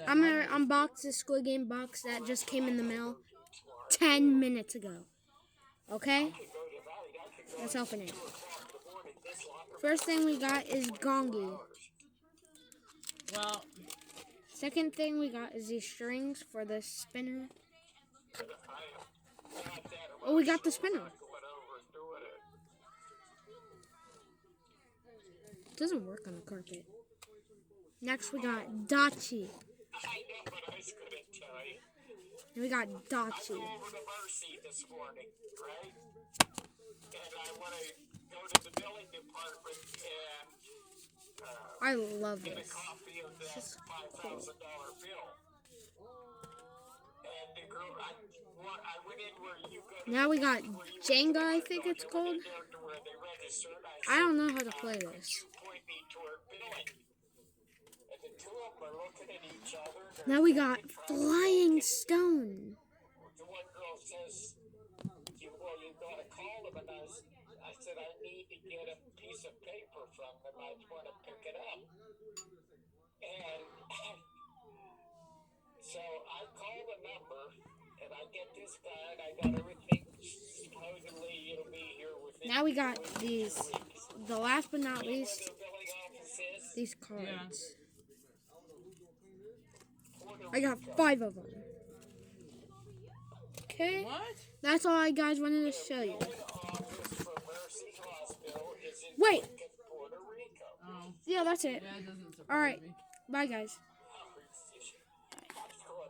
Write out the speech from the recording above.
I'm gonna unbox the Squid Game box that just came in the mail 10 minutes ago. Okay? Let's open it. First thing we got is Gongi. Well, second thing we got is these strings for the spinner. Oh, we got the spinner. It doesn't work on the carpet. Next we got Dachi. And we got Dachi. I love this. This is cool. Now we got Jenga, I think it's called. I don't know how to play this. Now we got Flying Stone. I said, I need to get a piece of paper from them. I want to pick it up. And so I call the number, and I get this guy, and I got everything. Supposedly, it'll be here within. Now we got these, the last but not least, these cards. I got 5 of them. Okay? what? That's all I guys wanted to show you. Wait! Oh. Yeah, that's it. Yeah, it doesn't surprise Alright. me. Bye, guys.